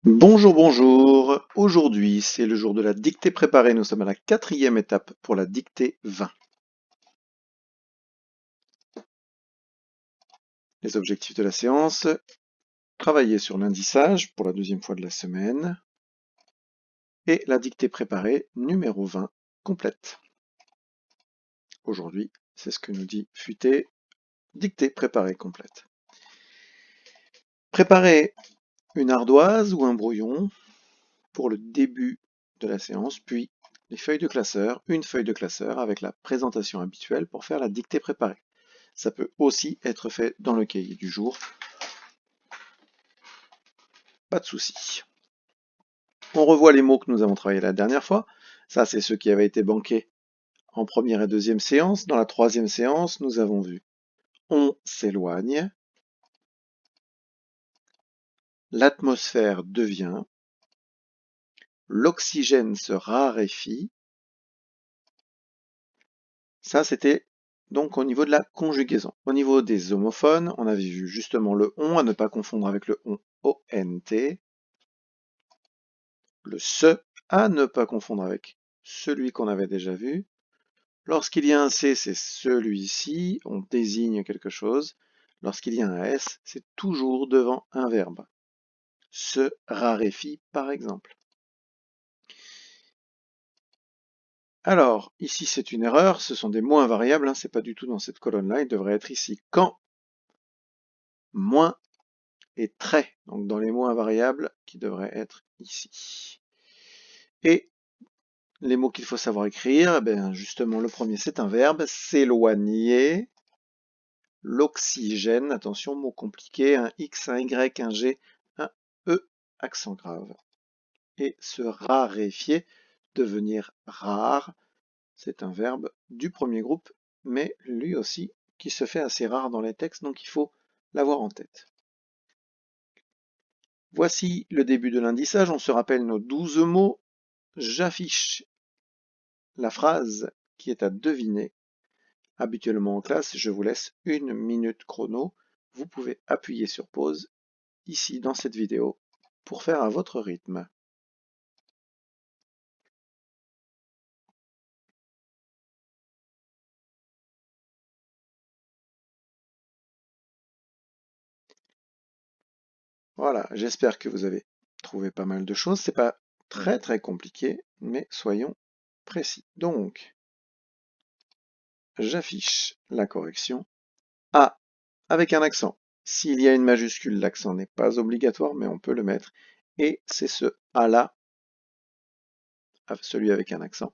Bonjour, bonjour. Aujourd'hui, c'est le jour de la dictée préparée. Nous sommes à la 4e étape pour la dictée 20. Les objectifs de la séance, travailler sur l'indissage pour la 2e fois de la semaine et la dictée préparée numéro 20 complète. Aujourd'hui, c'est ce que nous dit Futé, dictée préparée complète. Préparer une ardoise ou un brouillon pour le début de la séance, puis les feuilles de classeur, une feuille de classeur avec la présentation habituelle pour faire la dictée préparée. Ça peut aussi être fait dans le cahier du jour, pas de souci. On revoit les mots que nous avons travaillés la dernière fois. Ça, c'est ceux qui avaient été banqués en première et deuxième séance. Dans la 3e séance, nous avons vu on s'éloigne, l'atmosphère devient, l'oxygène se raréfie. Ça, c'était donc au niveau de la conjugaison. Au niveau des homophones, on avait vu justement le on, à ne pas confondre avec le on, O-N-T. Le se, à ne pas confondre avec celui qu'on avait déjà vu. Lorsqu'il y a un C, c'est celui-ci, on désigne quelque chose. Lorsqu'il y a un S, c'est toujours devant un verbe. Se raréfie, par exemple. Alors, ici c'est une erreur, ce sont des mots invariables, c'est pas du tout dans cette colonne-là, il devrait être ici quand, moins et très, donc dans les mots invariables qui devraient être ici. Et les mots qu'il faut savoir écrire, eh bien justement le premier c'est un verbe, s'éloigner, l'oxygène, attention, mot compliqué, un X, un Y, un G, un E, accent grave. Et se raréfier, devenir rare, c'est un verbe du premier groupe, mais lui aussi qui se fait assez rare dans les textes, donc il faut l'avoir en tête. Voici le début de l'indissage, on se rappelle nos 12 mots. J'affiche la phrase qui est à deviner. Habituellement en classe, je vous laisse 1 minute chrono. Vous pouvez appuyer sur pause ici dans cette vidéo pour faire à votre rythme. Voilà, j'espère que vous avez trouvé pas mal de choses. C'est pas très compliqué, mais soyons précis. Donc, j'affiche la correction A avec un accent. S'il y a une majuscule, l'accent n'est pas obligatoire, mais on peut le mettre. Et c'est ce A-là, celui avec un accent,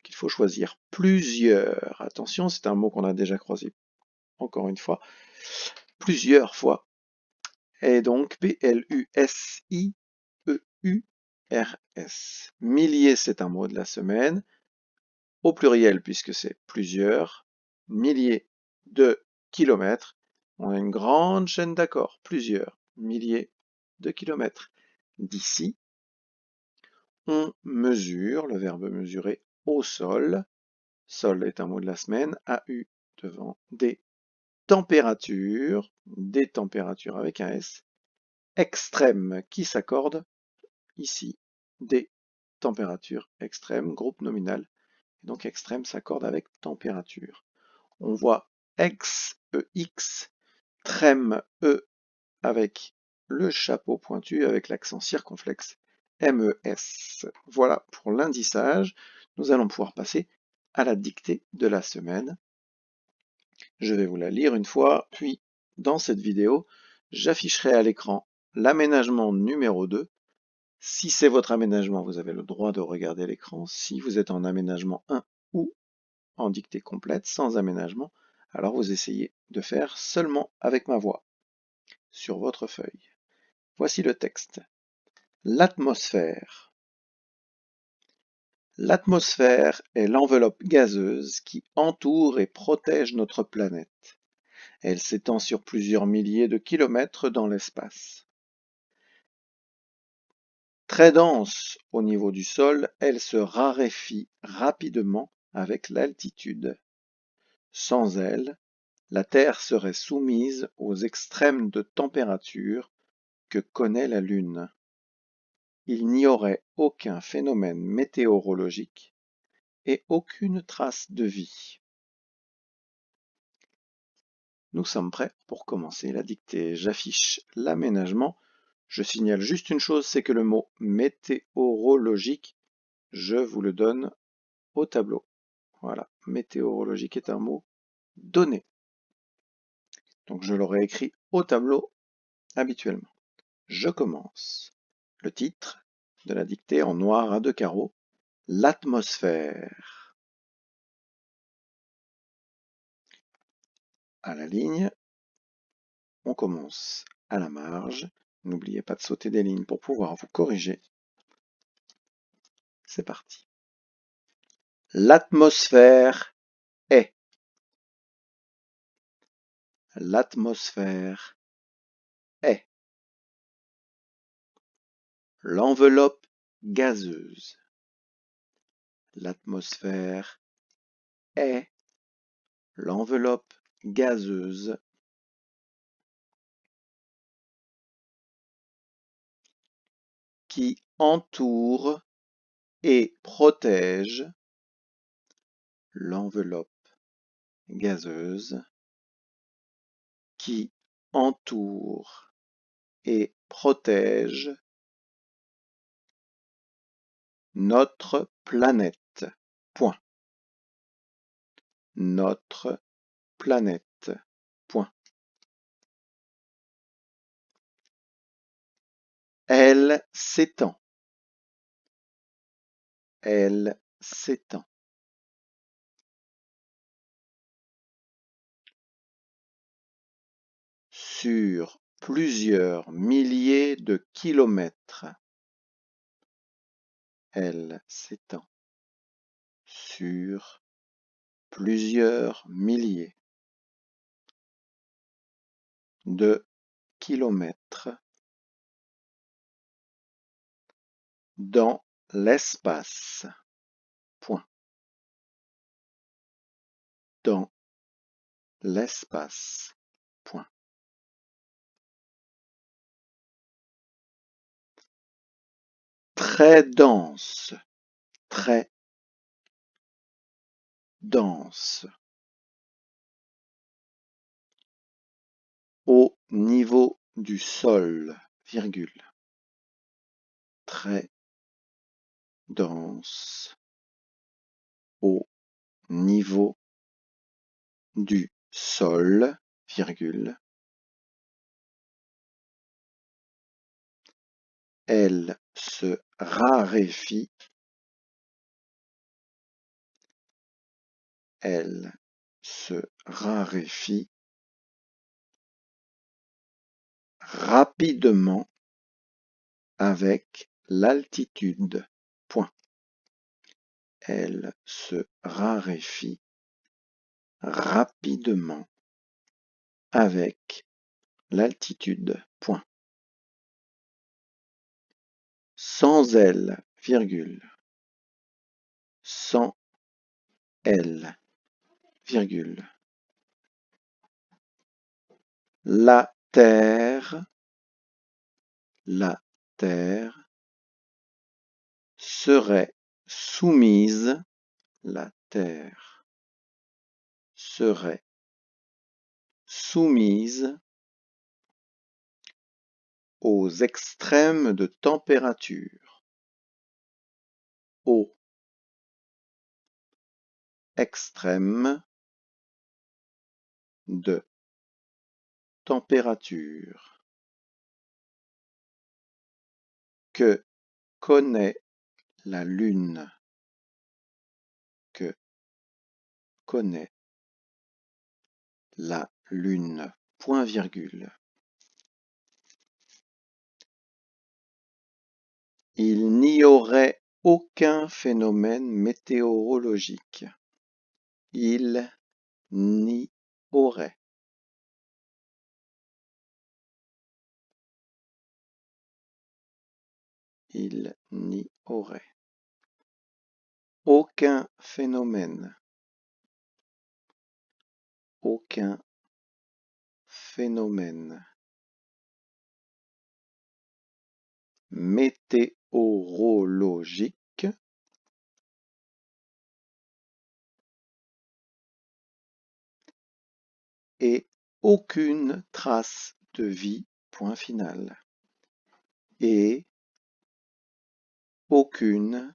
qu'il faut choisir. Plusieurs. Attention, c'est un mot qu'on a déjà croisé, encore une fois, plusieurs fois. Et donc, P-L-U-S-I-E-U-R-S. Milliers, c'est un mot de la semaine, au pluriel puisque c'est plusieurs, milliers de kilomètres. On a une grande chaîne d'accords, plusieurs milliers de kilomètres. D'ici, on mesure, le verbe mesurer, au sol. Sol est un mot de la semaine, AU devant des températures avec un S, extrêmes qui s'accordent ici, des températures extrêmes, groupe nominal, donc extrême s'accorde avec température. On voit ex, EX, trème, E, avec le chapeau pointu, avec l'accent circonflexe, MES. Voilà pour l'indissage. Nous allons pouvoir passer à la dictée de la semaine. Je vais vous la lire une fois, puis dans cette vidéo, j'afficherai à l'écran l'aménagement numéro 2. Si c'est votre aménagement, vous avez le droit de regarder l'écran. Si vous êtes en aménagement 1 ou en dictée complète, sans aménagement, alors vous essayez de faire seulement avec ma voix sur votre feuille. Voici le texte. L'atmosphère. L'atmosphère est l'enveloppe gazeuse qui entoure et protège notre planète. Elle s'étend sur plusieurs milliers de kilomètres dans l'espace. Très dense au niveau du sol, elle se raréfie rapidement avec l'altitude. Sans elle, la Terre serait soumise aux extrêmes de température que connaît la Lune. il n'y aurait aucun phénomène météorologique et aucune trace de vie. Nous sommes prêts pour commencer la dictée. J'affiche l'aménagement. Je signale juste une chose, c'est que le mot météorologique, je vous le donne au tableau. Voilà, météorologique est un mot donné. Donc je l'aurais écrit au tableau habituellement. Je commence. Le titre de la dictée en noir à 2 carreaux, l'atmosphère. À la ligne, on commence à la marge. N'oubliez pas de sauter des lignes pour pouvoir vous corriger. C'est parti. L'atmosphère est. L'atmosphère est. L'enveloppe gazeuse. L'atmosphère est l'enveloppe gazeuse qui entoure et protège l'enveloppe gazeuse qui entoure et protège notre planète. Point. Notre planète. Point. Elle s'étend. Elle s'étend. Sur plusieurs milliers de kilomètres. Elle s'étend sur plusieurs milliers de kilomètres dans l'espace. Point. Dans l'espace. Point. Très dense. Très dense. Au niveau du sol, virgule. Très dense. Au niveau du sol, virgule. Elle se raréfie. Elle se raréfie rapidement avec l'altitude. Point. Elle se raréfie rapidement avec l'altitude. Point. Sans elle, virgule. Sans elle, virgule. La Terre serait soumise, la Terre serait soumise aux extrêmes de température, aux extrêmes de température que connaît la Lune, que connaît la Lune, point virgule. Il n'y aurait aucun phénomène météorologique. Il n'y aurait. Il n'y aurait. Aucun phénomène. Aucun phénomène météorologique et aucune trace de vie, point final. Et aucune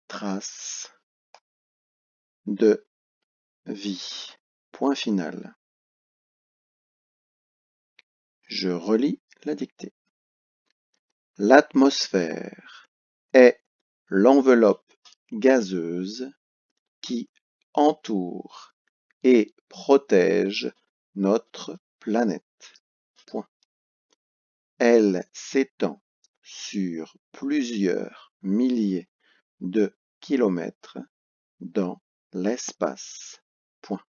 trace de vie, point final. Je relis la dictée. L'atmosphère est l'enveloppe gazeuse qui entoure et protège notre planète. Point. Elle s'étend sur plusieurs milliers de kilomètres dans l'espace. Point.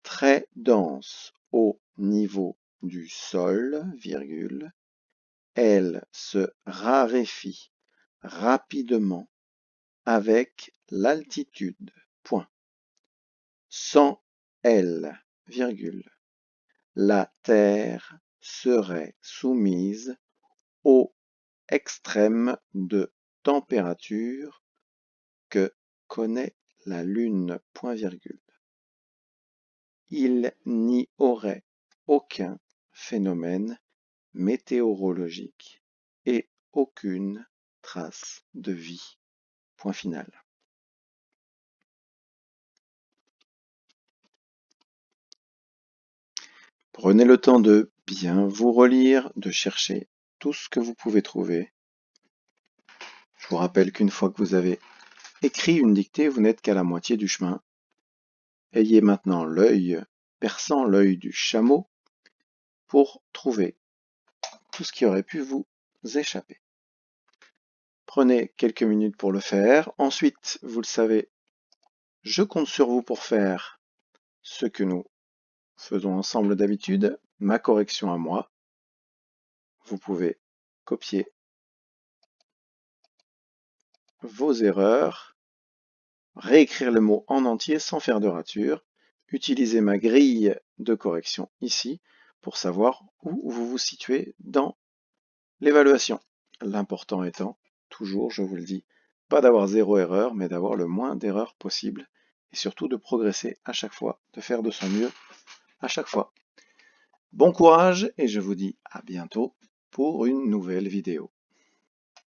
Très dense au niveau du sol, virgule, elle se raréfie rapidement avec l'altitude. Point. Sans elle, virgule, la Terre serait soumise aux extrêmes de température que connaît la Lune. Point virgule. Il n'y aurait aucun phénomène météorologique et aucune trace de vie. Point final. Prenez le temps de bien vous relire, de chercher tout ce que vous pouvez trouver. Je vous rappelle qu'une fois que vous avez écrit une dictée, vous n'êtes qu'à la moitié du chemin. Ayez maintenant l'œil perçant, l'œil du chameau, pour trouver tout ce qui aurait pu vous échapper. Prenez quelques minutes pour le faire. Ensuite, vous le savez, je compte sur vous pour faire ce que nous faisons ensemble d'habitude, ma correction à moi. Vous pouvez copier vos erreurs, réécrire le mot en entier sans faire de rature, utiliser ma grille de correction ici pour savoir où vous vous situez dans l'évaluation. L'important étant, toujours, je vous le dis, pas d'avoir zéro erreur, mais d'avoir le moins d'erreurs possible et surtout de progresser à chaque fois, de faire de son mieux à chaque fois. Bon courage et je vous dis à bientôt pour une nouvelle vidéo.